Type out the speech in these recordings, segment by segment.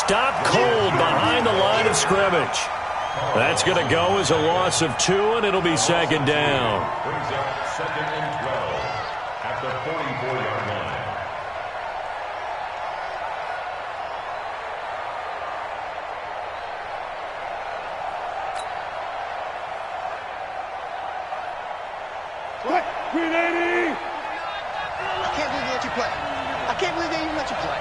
stopped cold behind the line of scrimmage. That's going to go as a loss of 2, and it'll be second down. Brings up 2nd and 12 at the 44-yard line. What? 380! I can't believe they let you play. I can't believe they even let you play.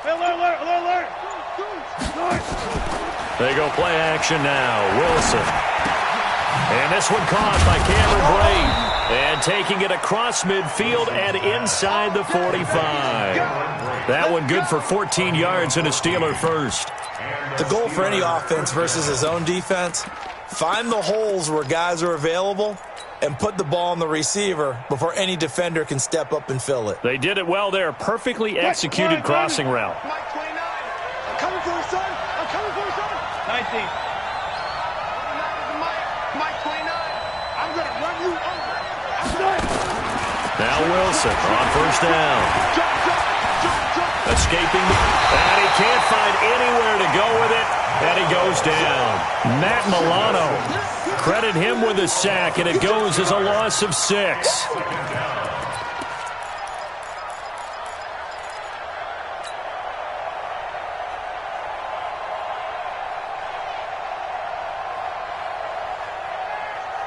Alert! They go play action now. Wilson. And this one caught by Cameron Brate. And taking it across midfield and inside the 45. That one good for 14 yards and a Steeler first. The goal for any offense versus his own defense, find the holes where guys are available and put the ball on the receiver before any defender can step up and fill it. They did it well there. Perfectly executed crossing route. Mike 29. I'm coming for you, son. I'm coming for you, son. 19. Mike 29. I'm going to run you over. Now Wilson on first down. Escaping. And he can't find anywhere to go with it. And he goes down. Matt Milano. Credit him with a sack, and it goes as a loss of 6.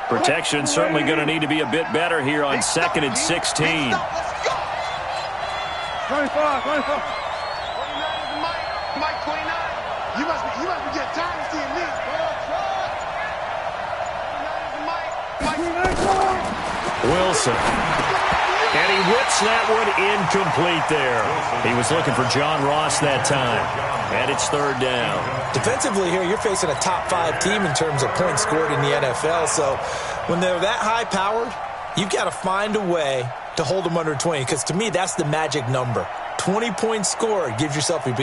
Protection certainly going to need to be a bit better here on 2nd and 16. 25. Mike 29. You must be getting tired of seeing me. Wilson. And he whips that one incomplete there. He was looking for John Ross that time. And it's 3rd down. Defensively here, you're facing a top 5 team in terms of points scored in the NFL. So when they're that high-powered, you've got to find a way to hold them under 20. Because to me, that's the magic number. 20 points scored, you give yourself your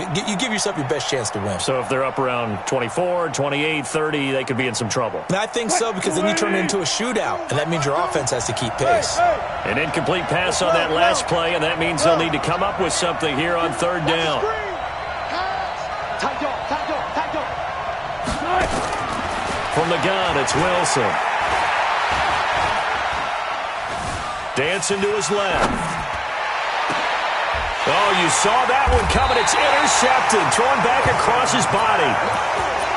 best chance to win. So if they're up around 24, 28, 30, they could be in some trouble. And I think so, because then you turn it into a shootout, and that means your offense has to keep pace. An incomplete pass on that last play, and that means they'll need to come up with something here on 3rd down. From the gun, it's Wilson. Dancing to his left. Oh, you saw that one coming. It's intercepted. Thrown back across his body.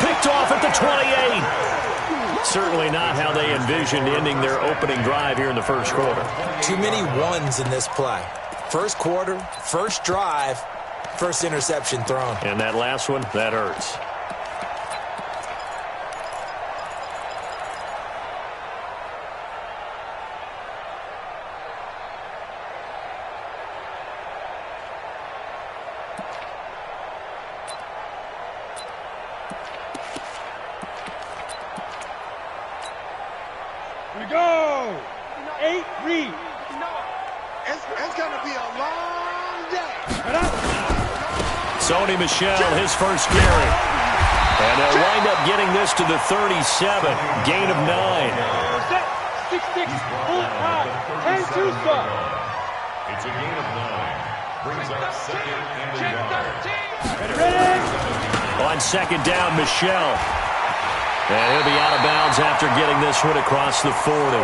Picked off at the 28. Certainly not how they envisioned ending their opening drive here in the first quarter. Too many ones in this play. First quarter, first drive, first interception thrown. And that last one, that hurts. Michelle, his first carry. And they'll wind up getting this to the 37. Gain of 9. 6-6, full time, 10-2 stop. It's a gain of 9. Brings up 2nd and a yard. Ready? On 2nd down, Michelle. And he'll be out of bounds after getting this one across the 40.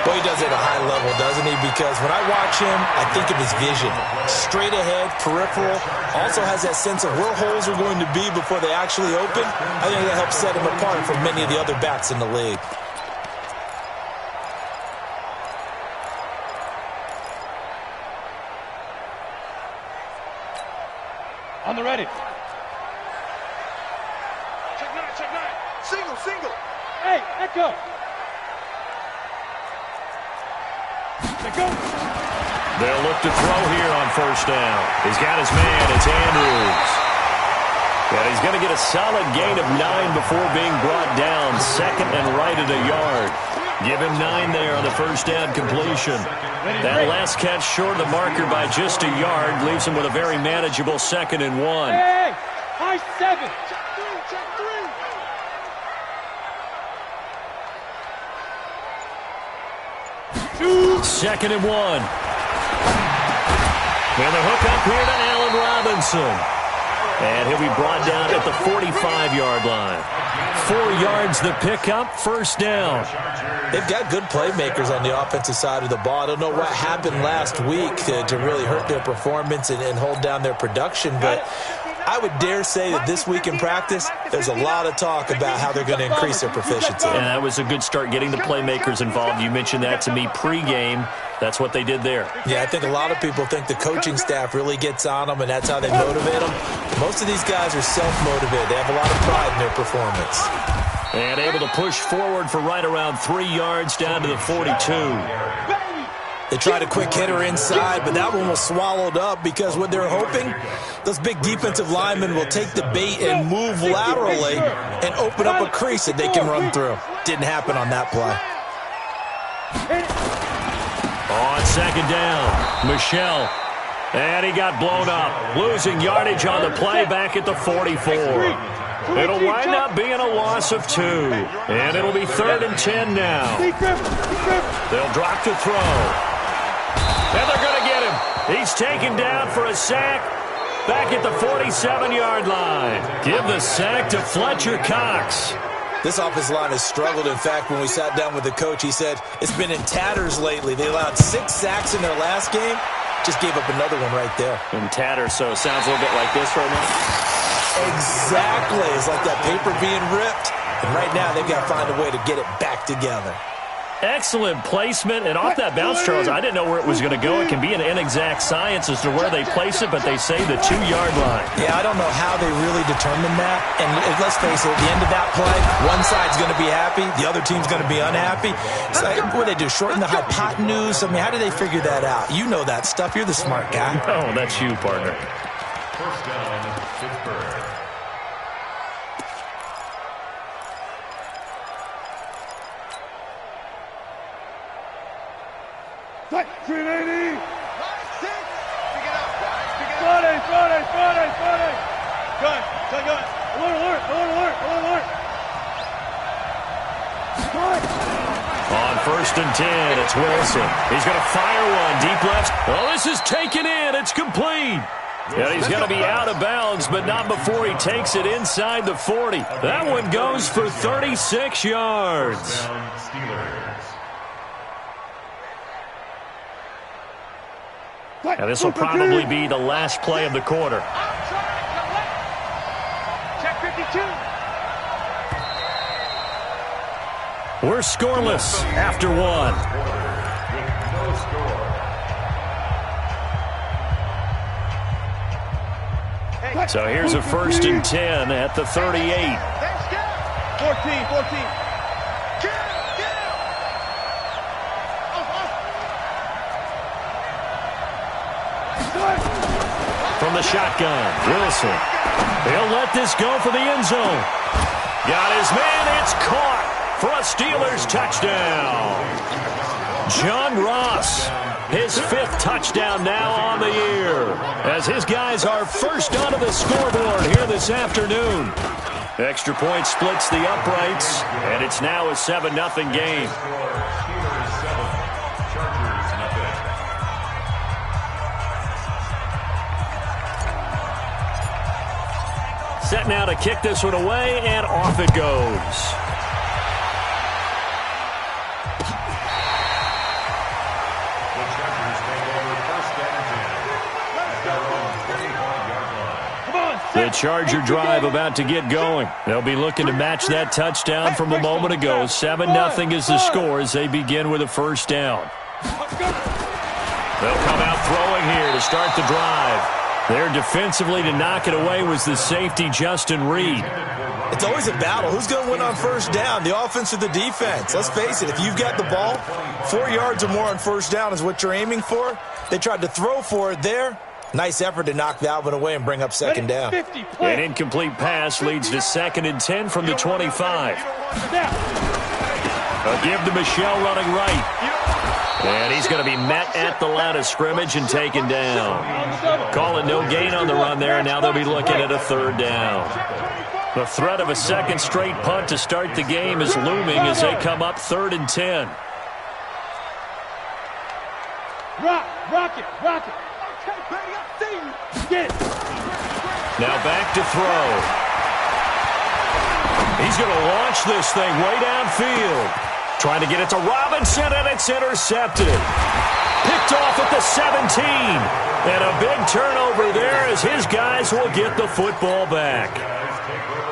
Well, he does it at a high level, doesn't he? Because when I watch him, I think of his vision. Straight ahead, peripheral. Also has that sense of where holes are going to be before they actually open. I think that helps set him apart from many of the other backs in the league. On the ready. Check nine. Single. Hey, echo. Go. They'll look to throw here on first down. He's got his man. It's Andrews. And he's going to get a solid gain of 9 before being brought down. 2nd and right at a yard. Give him 9 there on the first down completion. That last catch short of the marker by just a yard leaves him with a very manageable 2nd and 1. Hey, high 7. Check three. 2nd and 1. And the hook up here to Allen Robinson. And he'll be brought down at the 45-yard line. 4 yards the pickup, 1st down. They've got good playmakers on the offensive side of the ball. I don't know what happened last week to really hurt their performance and hold down their production, but I would dare say that this week in practice, there's a lot of talk about how they're going to increase their proficiency. And that was a good start, getting the playmakers involved. You mentioned that to me pregame. That's what they did there. Yeah, I think a lot of people think the coaching staff really gets on them, and that's how they motivate them. Most of these guys are self-motivated. They have a lot of pride in their performance. And able to push forward for right around 3 yards down to the 42. They tried a quick hitter inside, but that one was swallowed up because what they're hoping, those big defensive linemen will take the bait and move laterally and open up a crease that they can run through. Didn't happen on that play. On 2nd down, Michelle. And he got blown up. Losing yardage on the play back at the 44. It'll wind up being a loss of 2. And it'll be 3rd and 10 now. They'll drop to throw. And they're going to get him. He's taken down for a sack back at the 47-yard line. Give the sack to Fletcher Cox. This offensive line has struggled. In fact, when we sat down with the coach, he said it's been in tatters lately. They allowed 6 sacks in their last game. Just gave up another one right there. In tatters, so it sounds a little bit like this right now. Exactly. It's like that paper being ripped. And right now, they've got to find a way to get it back together. Excellent placement, and off that bounce, Charles, I didn't know where it was going to go. It can be an inexact science as to where they place it, but they say the 2-yard line. Yeah, I don't know how they really determine that. And let's face it, at the end of that play, one side's going to be happy, the other team's going to be unhappy. So what do they do, shorten the hypotenuse? I mean, how do they figure that out? You know that stuff. You're the smart guy. Oh, that's you, partner. 1st down, Pittsburgh. Tight, 380. Friday. Gun. Alert. On 1st and 10, it's Wilson. He's going to fire one deep left. Oh, this is taken in. It's complete. And he's going to be out of bounds, but not before he takes it inside the 40. That one goes for 36 yards. And this will probably be the last play of the quarter. Check 52. We're scoreless after 1. So here's a 1st and 10 at the 38. 14. From the shotgun, Wilson. He'll let this go for the end zone. Got his man. It's caught for a Steelers touchdown. John Ross, his 5th touchdown now on the year, as his guys are first onto the scoreboard here this afternoon. Extra point splits the uprights, and it's now a 7-0 game. Set now to kick this one away, and off it goes. The Charger drive about to get going. They'll be looking to match that touchdown from a moment ago. 7-0 is the score as they begin with a 1st down. They'll come out throwing here to start the drive. There defensively to knock it away was the safety, Justin Reed. It's always a battle. Who's going to win on 1st down, the offense or the defense? Let's face it, if you've got the ball, 4 yards or more on 1st down is what you're aiming for. They tried to throw for it there. Nice effort to knock that one away and bring up 2nd down. An incomplete pass leads to 2nd and 10 from the 25. A give to Michelle running right. And he's going to be met at the line of scrimmage and taken down. Calling no gain on the run there, and now they'll be looking at a 3rd down. The threat of a 2nd straight punt to start the game is looming as they come up 3rd and 10. Rock it. Okay, baby, I see you. Get it. Now back to throw. He's going to launch this thing way downfield. Trying to get it to Robinson, and it's intercepted. Picked off at the 17. And a big turnover there as his guys will get the football back.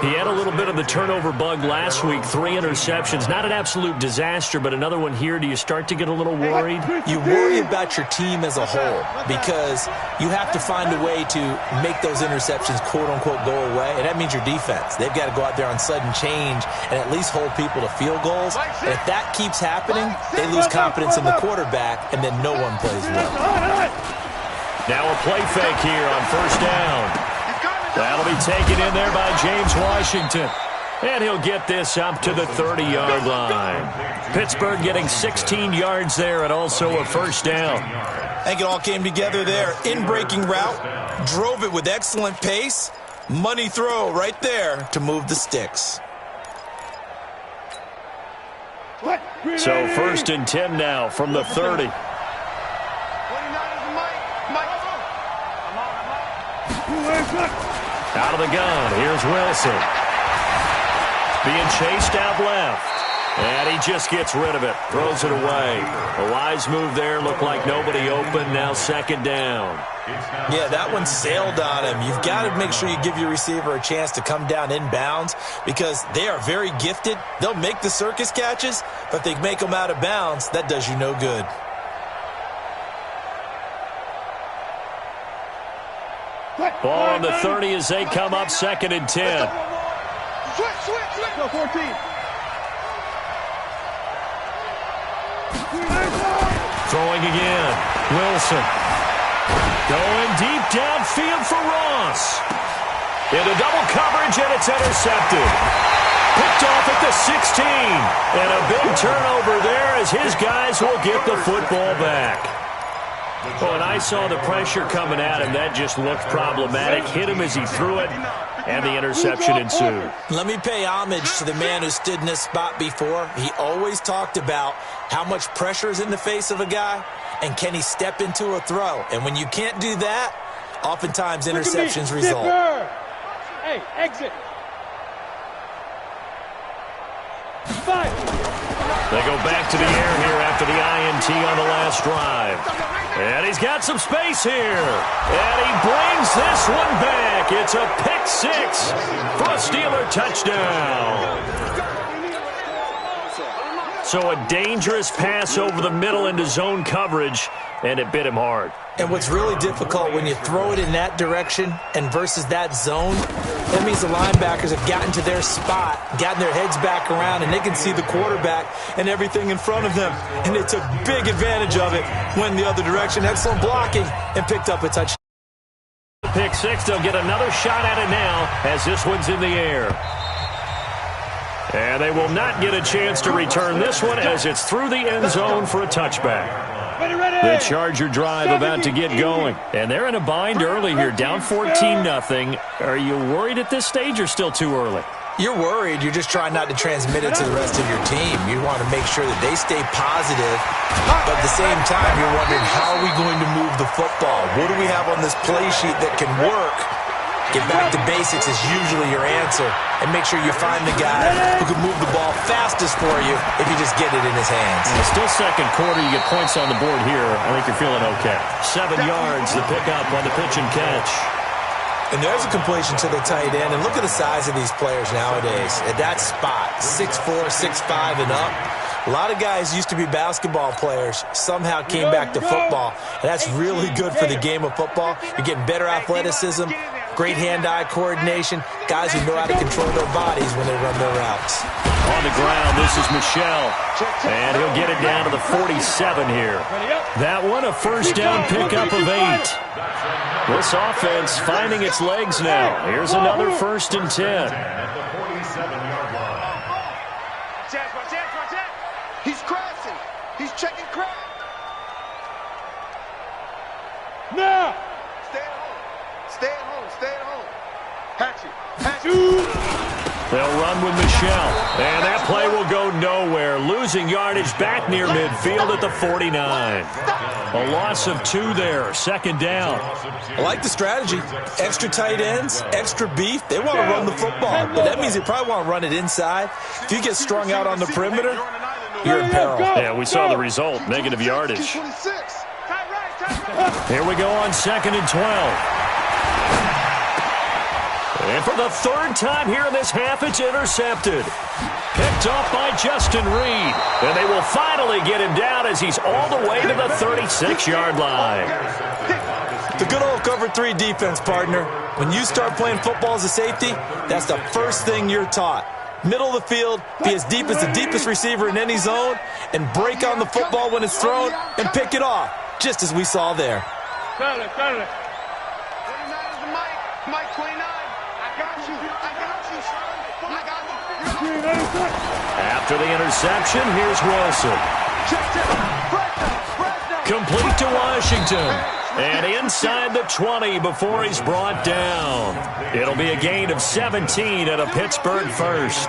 He had a little bit of the turnover bug last week, 3 interceptions. Not an absolute disaster, but another one here. Do you start to get a little worried? You worry about your team as a whole because you have to find a way to make those interceptions, quote-unquote, go away, and that means your defense. They've got to go out there on sudden change and at least hold people to field goals. And if that keeps happening, they lose confidence in the quarterback, and then no one plays well. Now a play fake here on first down. That'll be taken in there by James Washington. And he'll get this up to the 30-yard line. Pittsburgh getting 16 yards there and also a first down. I think it all came together there. In-breaking route, drove it with excellent pace. Money throw right there to move the sticks. So first and 10 now from the 30. Out of the gun, here's Wilson. Being chased out left. And he just gets rid of it. Throws it away. A wise move there. Looked like nobody open. Now second down. Yeah, that one sailed on him. You've got to make sure you give your receiver a chance to come down inbounds because they are very gifted. They'll make the circus catches, but if they make them out of bounds, that does you no good. Ball on the 30 as they come up second and 10. Switch. Go 14. Throwing again. Wilson. Going deep downfield for Ross. Into double coverage, and it's intercepted. Picked off at the 16. And a big turnover there as his guys will get the football back. Oh, and I saw the pressure coming at him. That just looked problematic. Hit him as he threw it, and the interception ensued. Let me pay homage to the man who stood in this spot before. He always talked about how much pressure is in the face of a guy, and can he step into a throw. And when you can't do that, oftentimes interceptions result. Hey, exit. 5. They go back to the air here after the INT on the last drive. And he's got some space here. And he brings this one back. It's a pick 6 for a Steeler touchdown. So a dangerous pass over the middle into zone coverage, and it bit him hard. And what's really difficult when you throw it in that direction and versus that zone, that means the linebackers have gotten to their spot, gotten their heads back around, and they can see the quarterback and everything in front of them. And they took big advantage of it, went the other direction, excellent blocking, and picked up a touchdown. Pick 6, they'll get another shot at it now as this one's in the air. And they will not get a chance to return this one as it's through the end zone for a touchback. The Charger drive about to get going. And they're in a bind early here, down 14-0. Are you worried at this stage or still too early? You're worried. You're just trying not to transmit it to the rest of your team. You want to make sure that they stay positive, but at the same time, you're wondering, how are we going to move the football? What do we have on this play sheet that can work? Get back to basics is usually your answer, and make sure you find the guy who can move the ball fastest for you if you just get it in his hands. And it's still second quarter. You get points on the board here. I think you're feeling okay. 7 yards, the pickup on the pitch and catch. And there's a completion to the tight end. And look at the size of these players nowadays. At that spot, 6'4", 6'5", and up. A lot of guys used to be basketball players, somehow came back to football. And that's really good for the game of football. You're getting better athleticism, great hand-eye coordination, guys who know how to control their bodies when they run their routes. On the ground, this is Michel. And he'll get it down to the 47 here. That one, a first down pickup of 8. This offense finding its legs now. Here's another 1st and 10. He's crashing. He's checking crack. Now. Stay at home. Stay at home. Stay at home. Hatchet. They'll run with Michel. And that play will go nowhere. Losing losing yardage back near midfield at the 49. A loss of 2 there, second down. I like the strategy. Extra tight ends, extra beef. They want to run the football, but that means they probably want to run it inside. If you get strung out on the perimeter, you're in peril. Yeah, we saw the result, negative yardage. Here we go on 2nd and 12. And for the 3rd time here in this half, it's intercepted. Picked off by Justin Reed. And they will finally get him down as he's all the way to the 36-yard line. The good old cover 3 defense, partner. When you start playing football as a safety, that's the first thing you're taught. Middle of the field, be as deep as the deepest receiver in any zone, and break on the football when it's thrown and pick it off, just as we saw there. After the interception, here's Wilson. Complete to Washington. And inside the 20 before he's brought down. It'll be a gain of 17 and a Pittsburgh first.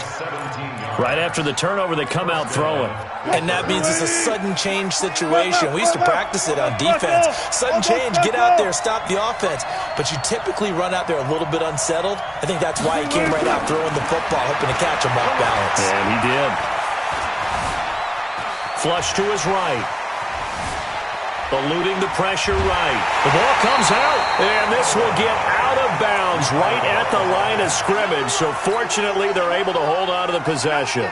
Right after the turnover, they come out throwing. And that means it's a sudden change situation. We used to practice it on defense. Sudden change, get out there, stop the offense. But you typically run out there a little bit unsettled. I think that's why he came right out throwing the football, hoping to catch him off balance. And he did. Flush to his right. Eluding the pressure right. The ball comes out, and this will get out of bounds right at the line of scrimmage. So fortunately, they're able to hold on to the possession.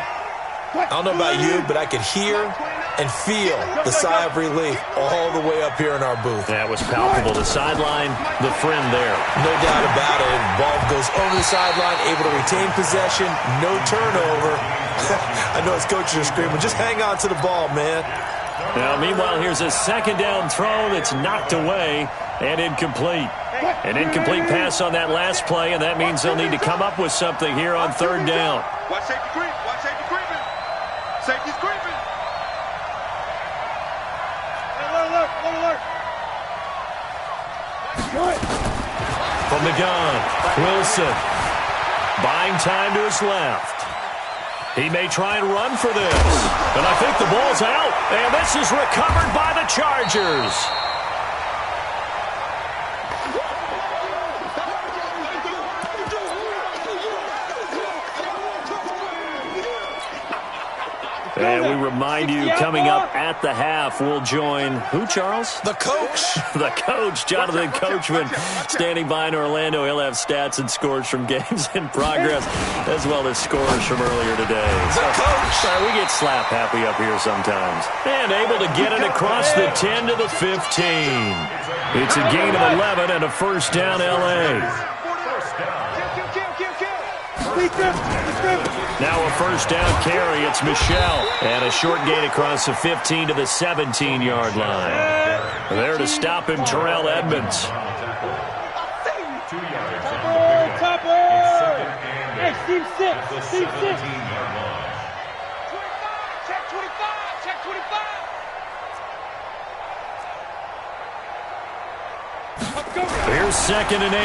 I don't know about you, but I could hear and feel the sigh of relief all the way up here in our booth. That was palpable. The sideline, the friend there. No doubt about it. Ball goes over the sideline, able to retain possession, no turnover. I know his coaches are screaming, just hang on to the ball, man. Now, meanwhile, here's a 2nd down throw that's knocked away and incomplete. An incomplete pass on that last play, and that means they'll need to come up with something here on 3rd down. Watch safety creep. Watch safety creeping. Safety's creeping. Alert. From the gun, Wilson. Buying time to his left. He may try and run for this. And I think the ball's out. And this is recovered by the Chargers. And we remind you, coming up at the half, we'll join who, Charles? The coach. The coach, Jonathan Coachman, standing by in Orlando. He'll have stats and scores from games in progress, as well as scores from earlier today. The coach. Sorry, we get slap happy up here sometimes. And able to get it across the 10 to the 15. It's a gain of 11 and a 1st down, L.A. Now a 1st down carry. It's Michelle. And a short gain across the 15 to the 17-yard line. There to stop him, Terrell Edmonds. Hey, Steve 6. Steve 6. Check 25. Check 25. Here's 2nd and 8.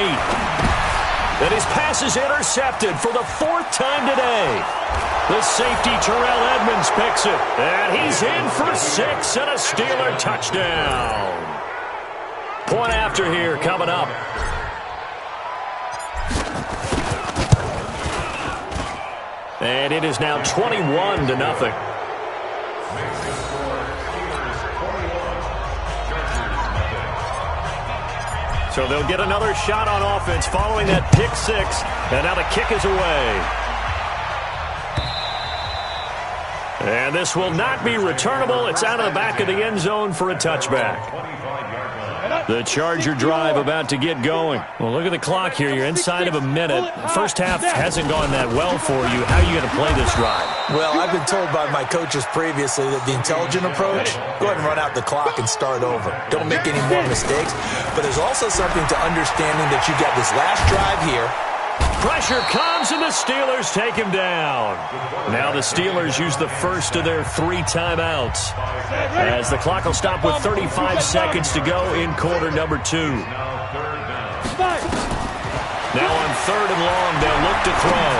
And his pass is intercepted for the 4th time today. The safety, Terrell Edmonds, picks it. And he's in for 6 and a Steeler touchdown. Point after here coming up. And it is now 21-0. So they'll get another shot on offense following that pick 6. And now the kick is away. And this will not be returnable. It's out of the back of the end zone for a touchback. The Charger drive about to get going. Well, look at the clock here. You're inside of a minute. The first half hasn't gone that well for you. How are you going to play this drive? Well, I've been told by my coaches previously that the intelligent approach, go ahead and run out the clock and start over. Don't make any more mistakes. But there's also something to understanding that you got this last drive here. Pressure comes, and the Steelers take him down. Now the Steelers use the first of their 3 timeouts, as the clock will stop with 35 seconds to go in quarter number 2. Now on 3rd and long, they'll look to throw.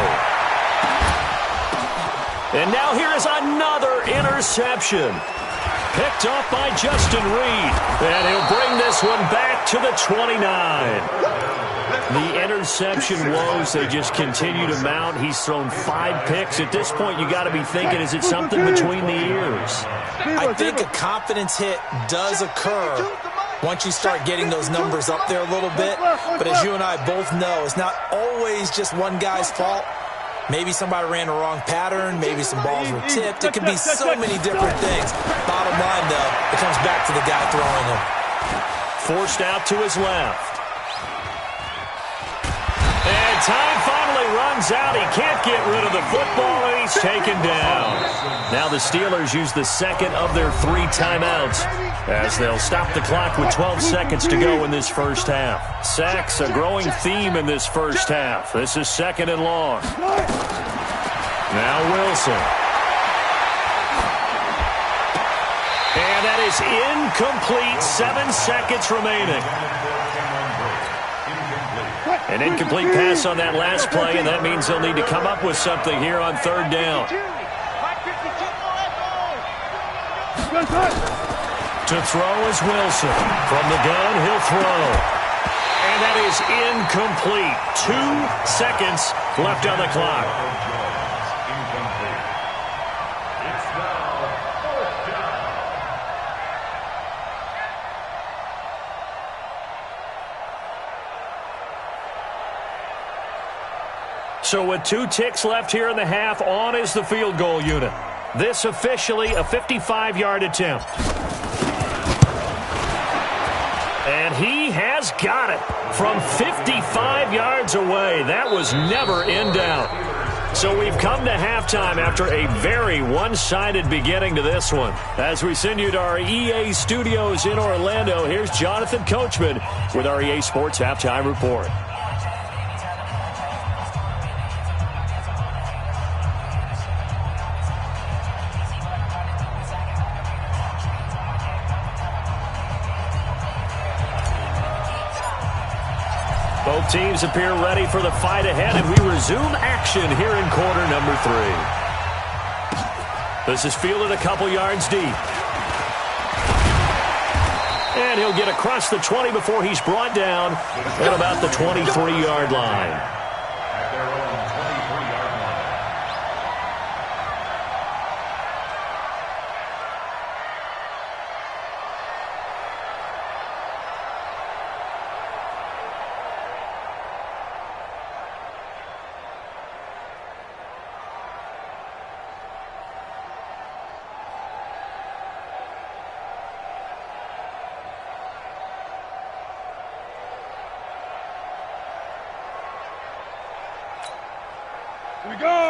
And now here is another interception. Picked off by Justin Reed. And he'll bring this one back to the 29. The interception woes, they just continue to mount. He's thrown 5 picks. At this point, you got to be thinking, is it something between the ears? I think a confidence hit does occur once you start getting those numbers up there a little bit. But as you and I both know, it's not always just one guy's fault. Maybe somebody ran the wrong pattern. Maybe some balls were tipped. It could be so many different things. Bottom line, though, it comes back to the guy throwing them. Forced out to his left. And time finally runs out. He can't get rid of the football, and he's taken down. Now the Steelers use the second of their 3 timeouts as they'll stop the clock with 12 seconds to go in this first half. Sacks, a growing theme in this first half. This is 2nd and long. Now Wilson. And that is incomplete. 7 seconds remaining. An incomplete pass on that last play, and that means they'll need to come up with something here on 3rd down. To throw is Wilson. From the gun, he'll throw. And that is incomplete. 2 seconds left on the clock. So with 2 ticks left here in the half, on is the field goal unit. This officially a 55-yard attempt. And he has got it from 55 yards away. That was never in doubt. So we've come to halftime after a very one-sided beginning to this one. As we send you to our EA studios in Orlando, here's Jonathan Coachman with our EA Sports Halftime Report. Both teams appear ready for the fight ahead, and we resume action here in quarter number 3. This is fielded a couple yards deep. And he'll get across the 20 before he's brought down at about the 23-yard line.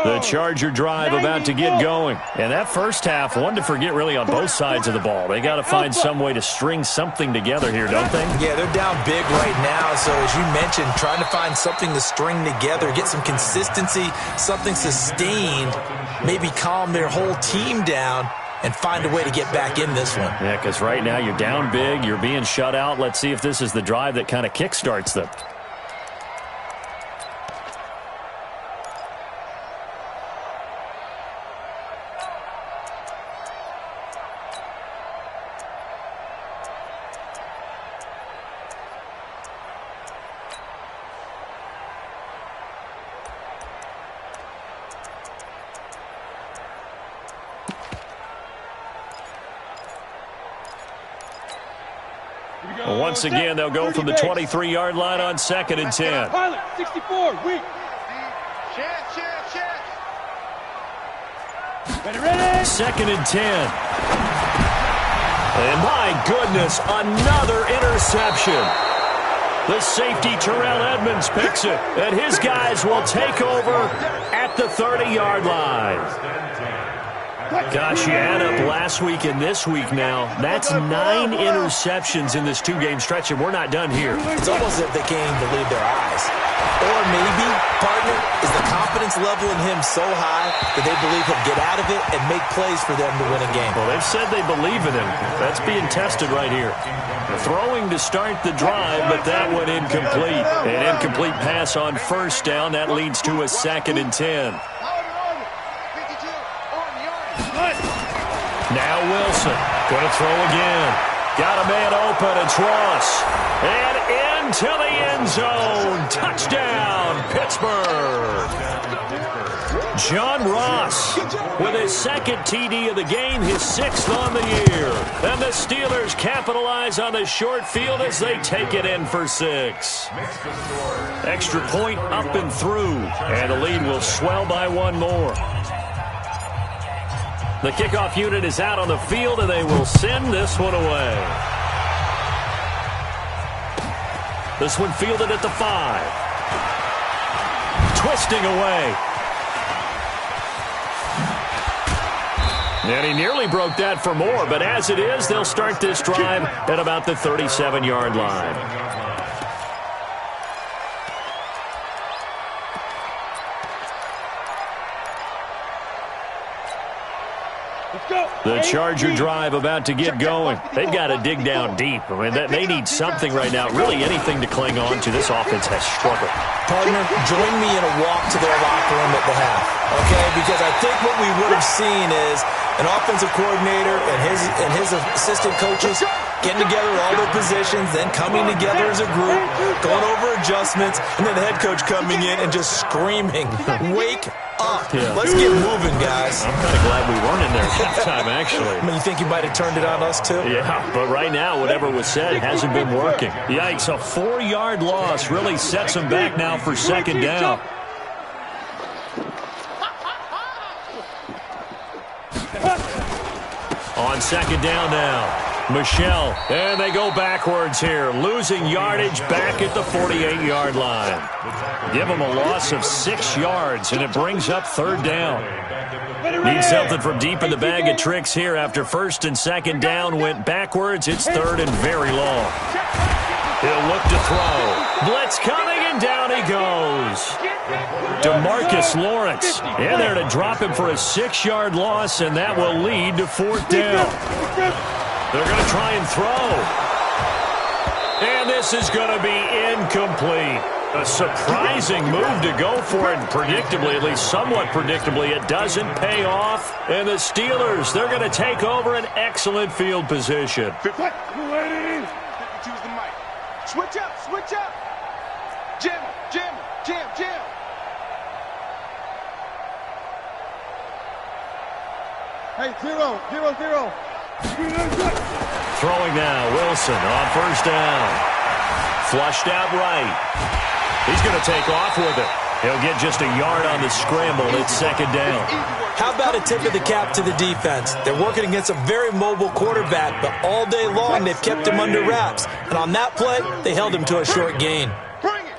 The Charger drive about to get going. And that first half, one to forget really on both sides of the ball. They got to find some way to string something together here, don't they? Yeah, they're down big right now. So as you mentioned, trying to find something to string together, get some consistency, something sustained, maybe calm their whole team down and find a way to get back in this one. Yeah, because right now you're down big, you're being shut out. Let's see if this is the drive that kind of kickstarts them. Once again, they'll go from the 23-yard line on 2nd and 10. Pilot, 64, weak. Ready. 2nd and 10. And my goodness, another interception. The safety, Terrell Edmonds, picks it, and his guys will take over at the 30-yard line. Gosh, you add up last week and this week now, that's 9 interceptions in this 2-game stretch, and we're not done here. It's almost as if they can't even believe their eyes. Or maybe, partner, is the confidence level in him so high that they believe he'll get out of it and make plays for them to win a game. Well, they've said they believe in him. That's being tested right here. Throwing to start the drive, but that one incomplete. An incomplete pass on 1st down. That leads to a 2nd and 10. Now Wilson. Going to throw again. Got a man open. It's Ross. And into the end zone. Touchdown, Pittsburgh. John Ross with his second TD of the game, his sixth on the year. And the Steelers capitalize on the short field as they take it in for 6. Extra point up and through. And the lead will swell by one more. The kickoff unit is out on the field, and they will send this one away. This one fielded at the 5. Twisting away. And he nearly broke that for more, but as it is, they'll start this drive at about the 37-yard line. The Charger drive about to get going. They've got to dig down deep. I mean, they need something right now, really anything to cling on to. This offense has struggled. Partner, join me in a walk to their locker room at the half, okay? Because I think what we would have seen is an offensive coordinator and his assistant coaches getting together all their positions, then coming together as a group, going over adjustments, and then the head coach coming in and just screaming, "Wake up. Yeah. Let's get moving, guys." I'm kind of glad we weren't in there at halftime, actually. I mean, you think you might have turned it on us, too? Yeah, but right now, whatever was said hasn't been working. Yikes, a 4-yard loss really sets them back now for second down. On second down now. Michelle, and they go backwards here, losing yardage back at the 48-yard line. Give them a loss of 6 yards, and it brings up third down. Need something from deep in the bag of tricks here after first and second down went backwards. It's third and very long. He'll look to throw. Blitz coming, and down he goes. DeMarcus Lawrence in there to drop him for a 6-yard loss, and that will lead to fourth down. They're going to try and throw. And this is going to be incomplete. A surprising move to go for it. Predictably, at least somewhat predictably, it doesn't pay off. And the Steelers, they're going to take over an excellent field position. Choose the mic. Switch up, switch up. Jim. Hey, 0-0-0. Throwing now, Wilson on first down. Flushed out right. He's going to take off with it. He'll get just a yard on the scramble. It's second down. How about a tip of the cap to the defense? They're working against a very mobile quarterback, but all day long they've kept him under wraps. And on that play, they held him to a short gain. Bring it.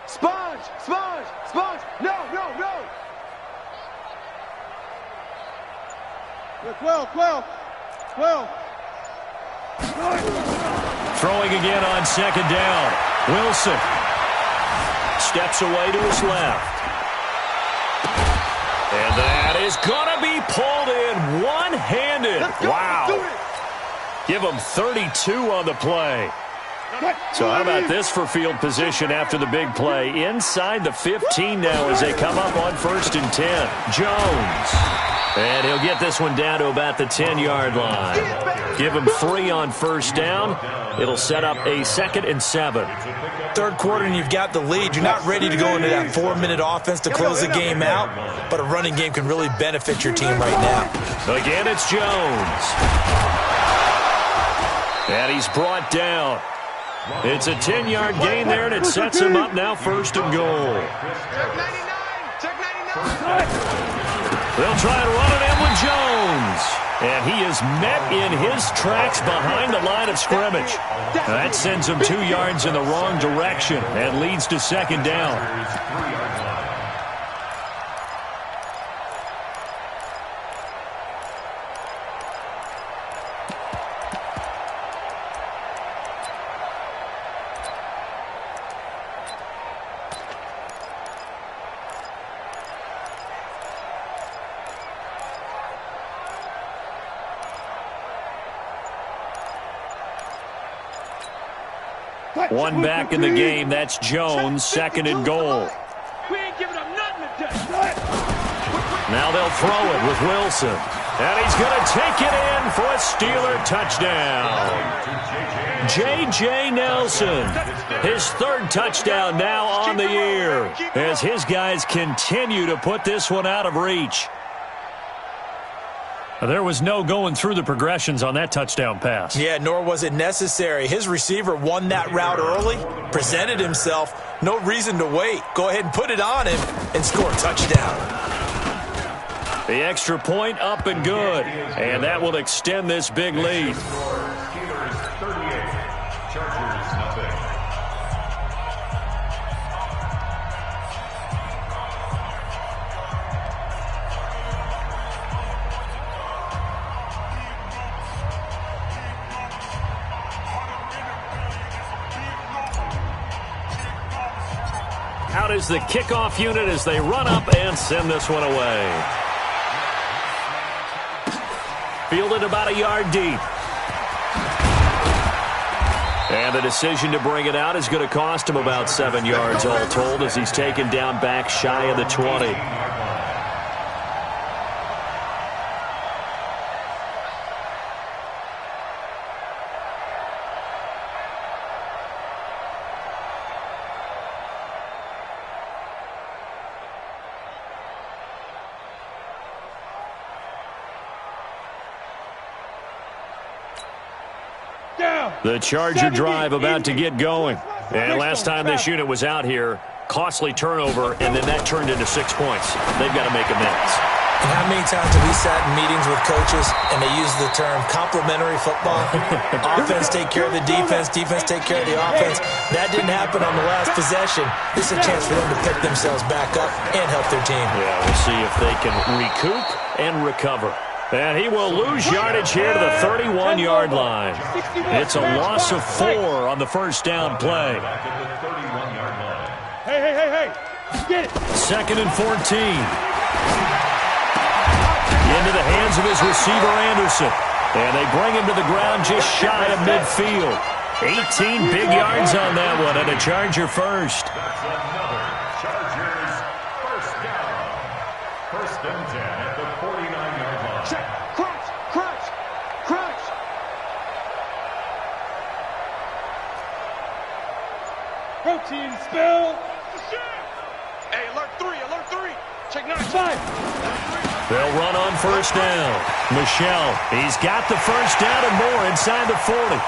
Sponge. No. Well. Throwing again on second down. Wilson steps away to his left. And that is going to be pulled in one-handed. Wow. Give him 32 on the play. So how about this for field position after the big play? Inside the 15 now as they come up on first and 10. Jones. And he'll get this one down to about the 10-yard line. Give him 3 on first down. It'll set up a 2nd and 7. Third quarter and you've got the lead. You're not ready to go into that 4-minute offense to close the game out, but a running game can really benefit your team right now. Again, it's Jones. And he's brought down. It's a 10-yard gain there, and it sets him up now first and goal. Check 99. They'll try and run it in with Jones. And he is met in his tracks behind the line of scrimmage. That sends him 2 yards in the wrong direction and leads to second down. One back in the game. That's Jones, 2nd and goal. We ain't giving up nothing today. Now they'll throw it with Wilson. And he's going to take it in for a Steeler touchdown. J.J. Nelson, his third touchdown now on the year as his guys continue to put this one out of reach. There was no going through the progressions on that touchdown pass. Yeah, nor was it necessary. His receiver won that route early, presented himself. No reason to wait. Go ahead and put it on him and score a touchdown. The extra point up and good. And that will extend this big lead. Steelers 38, Chargers nothing. Out is the kickoff unit as they run up and send this one away. Fielded about a yard deep. And the decision to bring it out is going to cost him about 7 yards all told as he's taken down back shy of the 20. The Charger drive about to get going. And last time this unit was out here, costly turnover, and then that turned into 6 points. They've got to make amends. And how many times have we sat in meetings with coaches and they use the term complementary football? Offense take care of the defense, defense take care of the offense. That didn't happen on the last possession. This is a chance for them to pick themselves back up and help their team. Yeah, we'll see if they can recoup and recover. And he will lose yardage here to the 31-yard line. It's a loss of 4 on the first down play. Hey. Get it. 2nd and 14. Into the hands of his receiver, Anderson. And they bring him to the ground just shy of midfield. 18 big yards on that one, and a Charger first. That's another Chargers first down. 1st and 10 at the 49-yard line. Check. Crunch. Protein spill. Hey, alert 3. Check 9. 5. They'll run on first down. Michel, he's got the first down and more inside the 40. And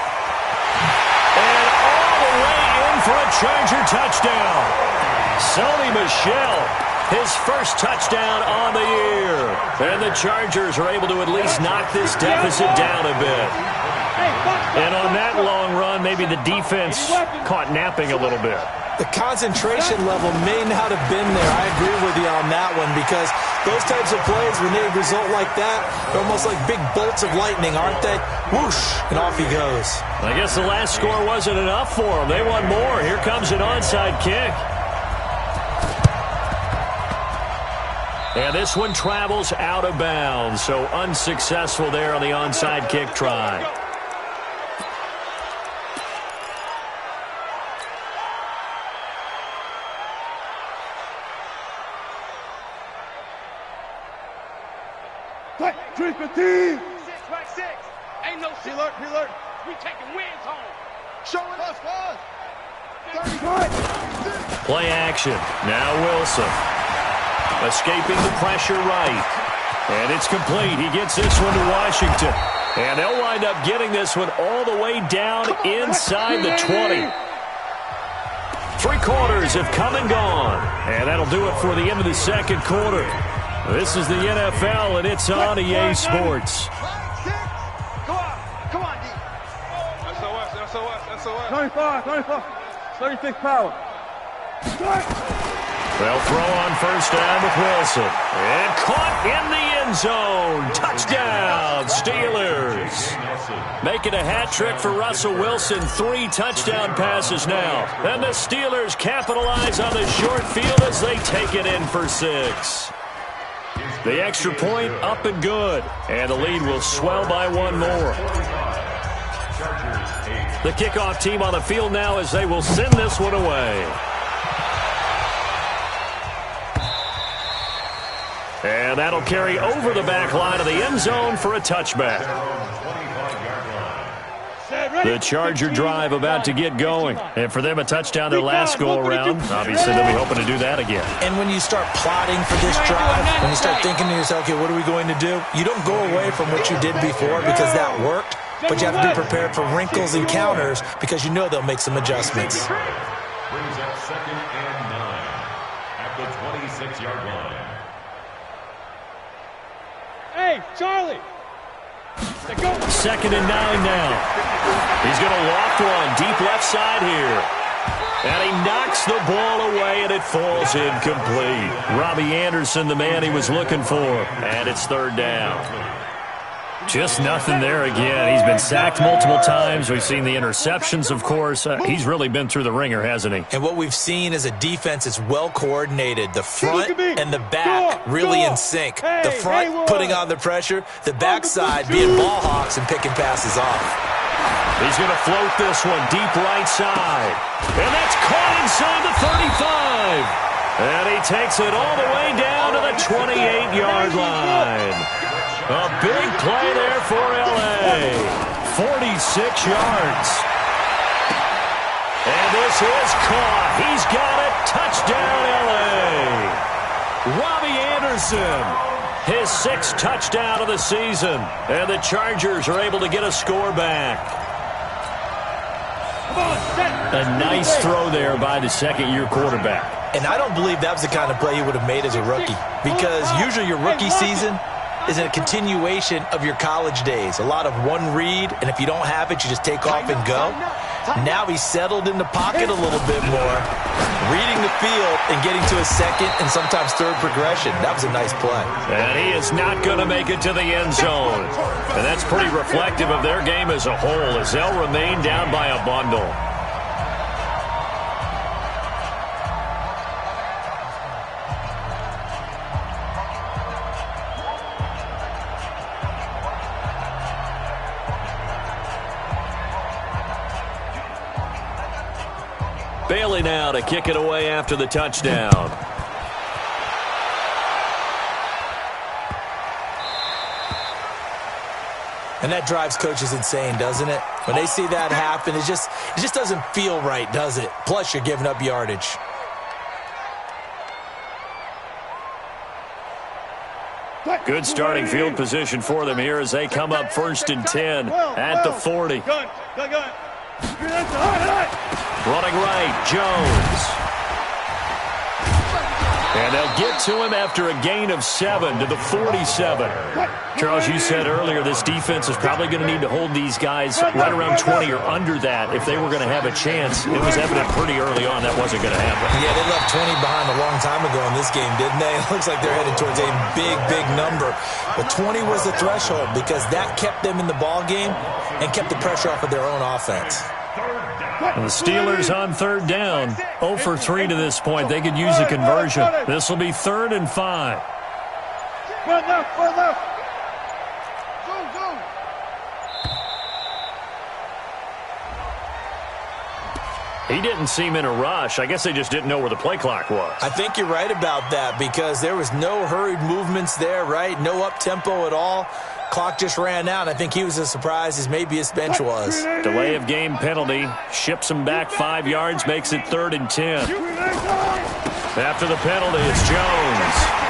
all the way in for a Charger touchdown. Sony Michel, his first touchdown on the year. And the Chargers are able to at least knock this deficit down a bit. And on that long run, maybe the defense caught napping a little bit. The concentration level may not have been there. I agree with you on that one because those types of plays, when they result like that, they're almost like big bolts of lightning, aren't they? Whoosh, and off he goes. I guess the last score wasn't enough for them. They want more. Here comes an onside kick. And this one travels out of bounds, so unsuccessful there on the onside kick try. Right six. Ain't no alert. We taking wins home. Show it us, guys. Play action. Now Wilson. Escaping the pressure right. And it's complete. He gets this one to Washington. And they'll wind up getting this one all the way down inside the 20. 3 quarters have come and gone. And that'll do it for the end of the second quarter. This is the NFL, and it's on EA Sports. Come on, D. SOS. 25. 36 power. They'll throw on first down with Wilson. And caught in the end zone. Touchdown, Steelers. Making a hat trick for Russell Wilson. 3 touchdown passes now. And the Steelers capitalize on the short field as they take it in for 6. The extra point up and good. And the lead will swell by 1 more. The kickoff team on the field now as they will send this one away. And that'll carry over the back line of the end zone for a touchback. The Charger drive about to get going. And for them, a touchdown their last go-around. Obviously, they'll be hoping to do that again. And when you start plotting for this drive, when you start thinking to yourself, okay, what are we going to do? You don't go away from what you did before because that worked, but you have to be prepared for wrinkles and counters because you know they'll make some adjustments. Brings up 2nd and 9 at the 26-yard line. Hey, Charlie. 2nd and 9 now. He's going to loft one deep left side here. And he knocks the ball away, and it falls incomplete. Robbie Anderson, the man he was looking for. And it's 3rd down. Just nothing there again. He's been sacked multiple times. We've seen the interceptions, of course. He's really been through the ringer, hasn't he? And what we've seen is a defense that's well coordinated. The front and the back really in sync. The front putting on the pressure, the backside being ball hawks and picking passes off. He's going to float this one deep right side. And that's caught inside the 35. And he takes it all the way down to the 28-yard line. A big play there for L.A. 46 yards. And this is caught. He's got it. Touchdown, L.A. Robbie Anderson, his 6th touchdown of the season. And the Chargers are able to get a score back. A nice throw there by the second-year quarterback. And I don't believe that was the kind of play he would have made as a rookie. Because usually your rookie season is a continuation of your college days. A lot of one read, and if you don't have it, you just take off and go. Now he's settled in the pocket a little bit more, reading the field and getting to a second and sometimes third progression. That was a nice play. And he is not going to make it to the end zone. And that's pretty reflective of their game as a whole as they'll remain down by a bundle. Bailey now to kick it away after the touchdown. And that drives coaches insane, doesn't it? When they see that happen, it just doesn't feel right, does it? Plus, you're giving up yardage. Good starting field position for them here as they come up 1st and 10 at the 40. Running right, Jones. And they'll get to him after a gain of 7 to the 47. Charles, you said earlier this defense is probably going to need to hold these guys right around 20 or under that if they were going to have a chance. It was evident pretty early on that wasn't going to happen. Yeah, they left 20 behind a long time ago in this game, didn't they? It looks like they're headed towards a big number. But 20 was the threshold because that kept them in the ball game and kept the pressure off of their own offense. And the Steelers on 3rd down. 0 for 3 to this point. They could use a conversion. This will be 3rd and 5. He didn't seem in a rush. I guess they just didn't know where the play clock was. I think you're right about that because there was no hurried movements there, right? No up-tempo at all. Clock just ran out. I think he was as surprised as maybe his bench was. Delay of game penalty. Ships him back 5 yards, makes it 3rd and 10. After the penalty, it's Jones.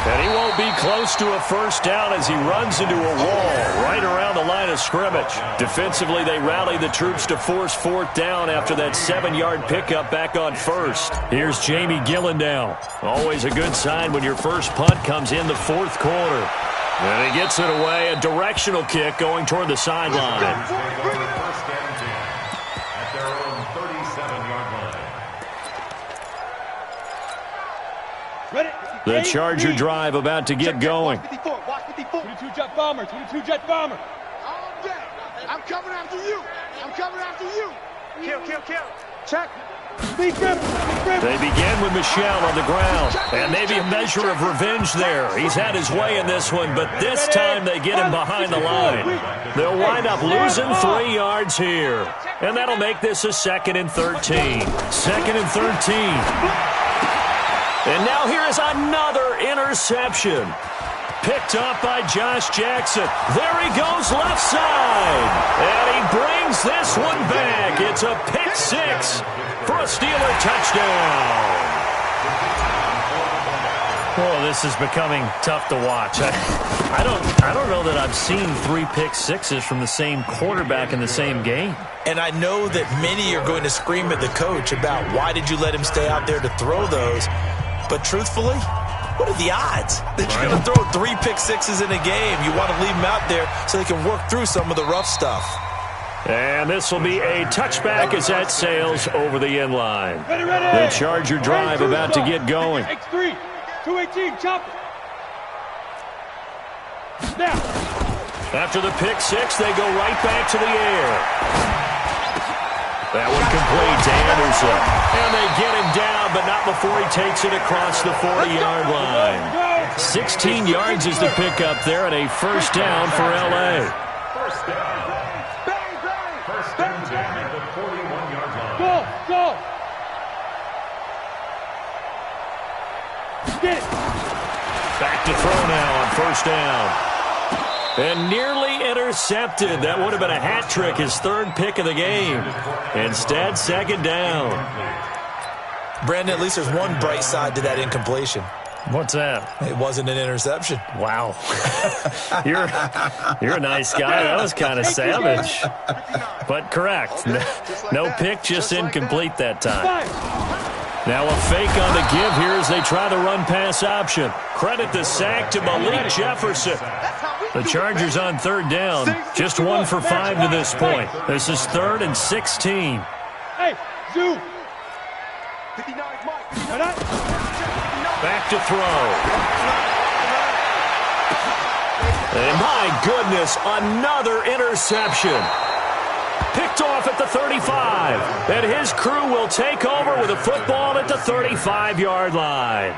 And he won't be close to a 1st down as he runs into a wall right around the line of scrimmage. Defensively, they rally the troops to force 4th down after that 7-yard pickup back on 1st. Here's Jamie Gillendow. Always a good sign when your first punt comes in the 4th quarter. And he gets it away, a directional kick going toward the sideline. First and 10 at their own 37-yard line. Ready? The Charger drive about to get going. 22-jet bomber, 22-jet bomber. I'm coming after you. I'm coming after you. Kill. Check. Speed grip. They begin with Michelle on the ground. And maybe a measure of revenge there. He's had his way in this one, but this time they get him behind the line. They'll wind up losing 3 yards here. And that'll make this a 2nd and 13. 2nd and 13. And now here is another interception. Picked up by Josh Jackson. There he goes left side. And he brings this one back. It's a pick six for a Steeler touchdown. Oh, this is becoming tough to watch. I don't know that I've seen 3 pick sixes from the same quarterback in the same game. And I know that many are going to scream at the coach about why did you let him stay out there to throw those. But truthfully, what are the odds that you're going to throw 3 pick sixes in a game? You want to leave them out there so they can work through some of the rough stuff. And this will be a touchback as that sails over the end line. The Charger drive about to get going. X3, 218, chop it. Now. After the pick six, they go right back to the air. That one complete to Anderson. And they get him down, but not before he takes it across the 40-yard line. 16 yards is the pickup there, and a first down for L.A. First down. First and 10 at the 41-yard line. Go! Get it! Back to throw now on first down. And nearly intercepted. That would have been a hat trick, his 3rd pick of the game. Instead, second down. Brandon, at least there's one bright side to that incompletion. What's that? It wasn't an interception. Wow. You're a nice guy. That was kind of savage. But correct. No pick, just incomplete that time. Now a fake on the give here as they try the run-pass option. Credit the sack to Malik Jefferson. The Chargers on 3rd down. Just 1 for 5 to this point. This is 3rd and 16. Hey, Zoo. Back to throw. And my goodness, another interception. Picked off at the 35. And his crew will take over with a football at the 35-yard line.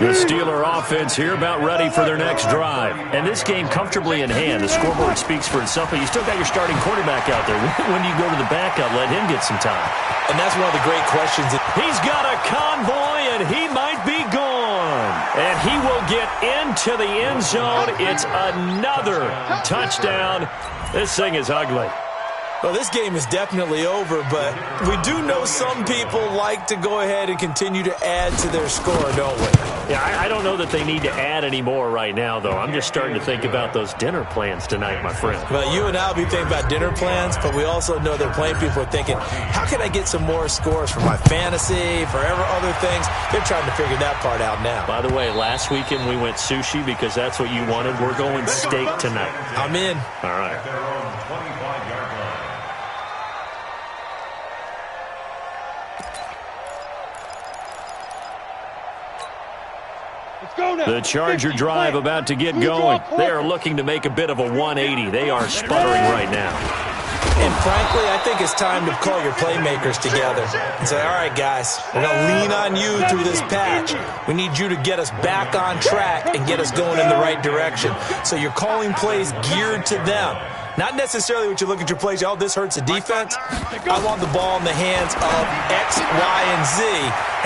The Steeler offense here about ready for their next drive. And this game comfortably in hand. The scoreboard speaks for itself, but you still got your starting quarterback out there. When do you go to the backup? Let him get some time. And that's one of the great questions. He's got a convoy, and he might be gone. And he will get into the end zone. It's another touchdown. This thing is ugly. Well, this game is definitely over, but we do know some people like to go ahead and continue to add to their score, don't we? Yeah, I don't know that they need to add any more right now, though. I'm just starting to think about those dinner plans tonight, my friend. Well, you and I will be thinking about dinner plans, but we also know that playing people are thinking, how can I get some more scores for my fantasy, for other things? They're trying to figure that part out now. By the way, last weekend we went sushi because that's what you wanted. We're going steak tonight. I'm in. All right. Their own 25-yard line. The Charger drive about to get going. They are looking to make a bit of a 180. They are sputtering right now. And frankly, I think it's time to call your playmakers together and say, all right, guys, we're going to lean on you through this patch. We need you to get us back on track and get us going in the right direction. So you're calling plays geared to them. Not necessarily what you look at your plays, oh, this hurts the defense. I want the ball in the hands of X, Y, and Z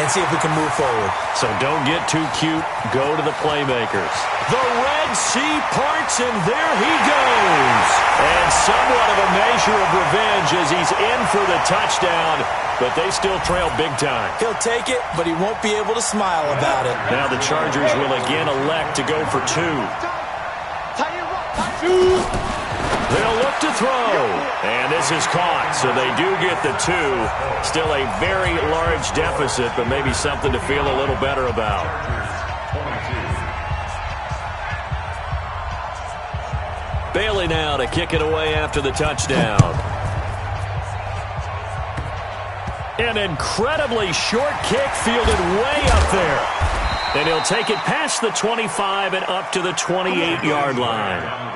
and see if we can move forward. So don't get too cute. Go to the playmakers. The Red Sea parts, and there he goes. And somewhat of a measure of revenge as he's in for the touchdown, but they still trail big time. He'll take it, but he won't be able to smile about it. Now the Chargers will again elect to go for 2. They'll look to throw, and this is caught, so they do get the 2. Still a very large deficit, but maybe something to feel a little better about. Bailey now to kick it away after the touchdown. An incredibly short kick fielded way up there. And he'll take it past the 25 and up to the 28-yard line.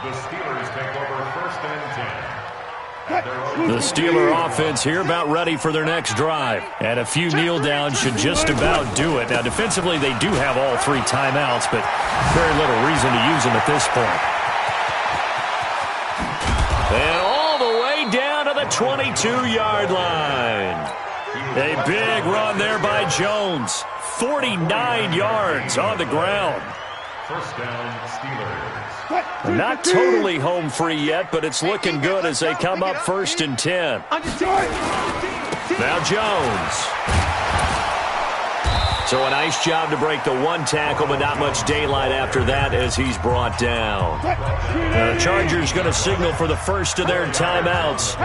The Steelers take over first and 10. The Steeler offense here about ready for their next drive. And a few kneel downs should just about do it. Now, defensively, they do have all 3 timeouts, but very little reason to use them at this point. And all the way down to the 22-yard line. A big run there by Jones. 49 yards on the ground. First down, Steelers. Not totally home free yet, but it's looking good as they come up 1st and 10. Now Jones. So a nice job to break the one tackle, but not much daylight after that as he's brought down. The Chargers going to signal for the first of their timeouts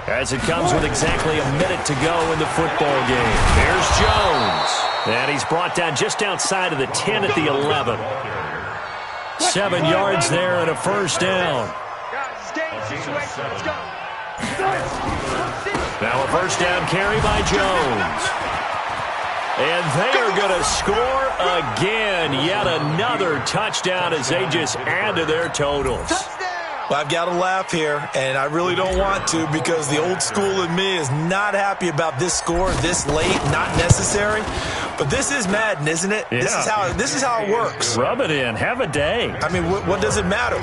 as it comes with exactly a minute to go in the football game. Here's Jones. And he's brought down just outside of the 10 at the 11. 7 yards there and a first down. Now a first down carry by Jones. And they are going to score again. Yet another touchdown as they just add to their totals. Well, I've got to laugh here, and I really don't want to because the old school in me is not happy about this score this late, not necessary. But this is Madden, isn't it? Yeah. This is how it works. Rub it in. Have a day. I mean, what does it matter?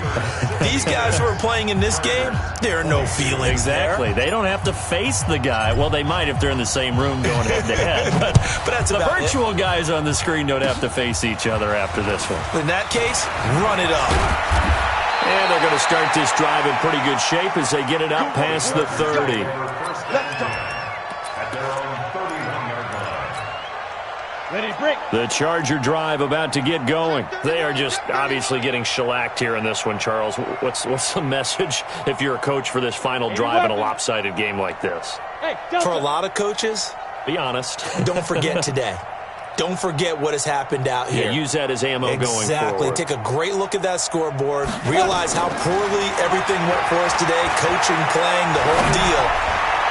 These guys who are playing in this game, there are no feelings Exactly. there. They don't have to face the guy. Well, they might if they're in the same room going head-to-head. But that's the about virtual guys on the screen don't have to face each other after this one. In that case, run it up. And they're going to start this drive in pretty good shape as they get it up past the 30. At their own 31-yard line. Ready, break. The Charger drive about to get going. They are just obviously getting shellacked here in this one, Charles. What's the message if you're a coach for this final drive in a lopsided game like this? For a lot of coaches, Be honest. don't forget today. Don't forget what has happened out here. Yeah, use that as ammo going forward. Exactly. Take a great look at that scoreboard. Realize how poorly everything went for us today. Coaching, playing, the whole deal.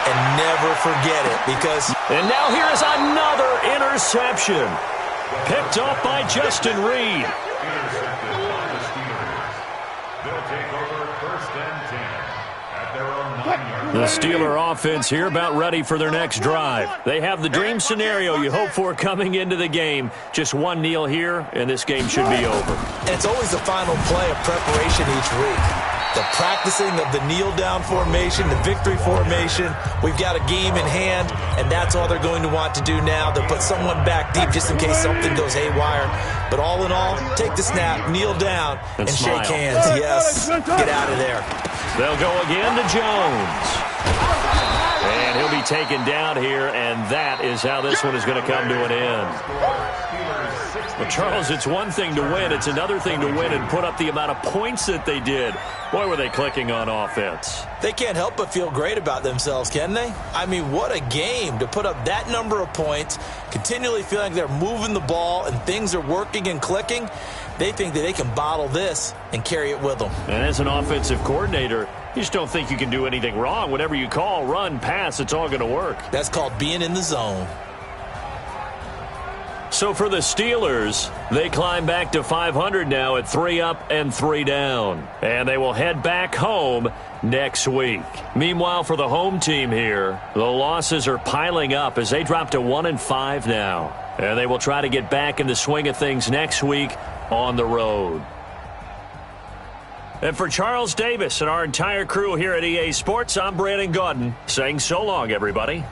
And never forget it because... And now here is another interception. Picked off by Justin Reed. Intercepted by the Steelers. They'll take over 1st and 10 at their own 9-yard line. The Steeler offense here about ready for their next drive. They have the dream scenario you hope for coming into the game. Just one kneel here, and this game should be over. And it's always the final play of preparation each week. The practicing of the kneel-down formation, the victory formation. We've got a game in hand, and that's all they're going to want to do now. They'll put someone back deep just in case something goes haywire. But all in all, take the snap, kneel down, and smile. shake hands. Yes, get out of there. They'll go again to Jones. And he'll be taken down here, and that is how this one is going to come to an end. Well, Charles, it's one thing to win. It's another thing to win and put up the amount of points that they did. Boy, were they clicking on offense. They can't help but feel great about themselves, can they? I mean, what a game to put up that number of points, continually feeling like they're moving the ball and things are working and clicking. They think that they can bottle this and carry it with them. And as an offensive coordinator, you just don't think you can do anything wrong. Whatever you call, run, pass, it's all going to work. That's called being in the zone. So for the Steelers, they climb back to 500 now at 3 up and 3 down. And they will head back home next week. Meanwhile, for the home team here, the losses are piling up as they drop to 1-5 now. And they will try to get back in the swing of things next week on the road. And for Charles Davis and our entire crew here at EA Sports, I'm Brandon Gaudin saying so long, everybody.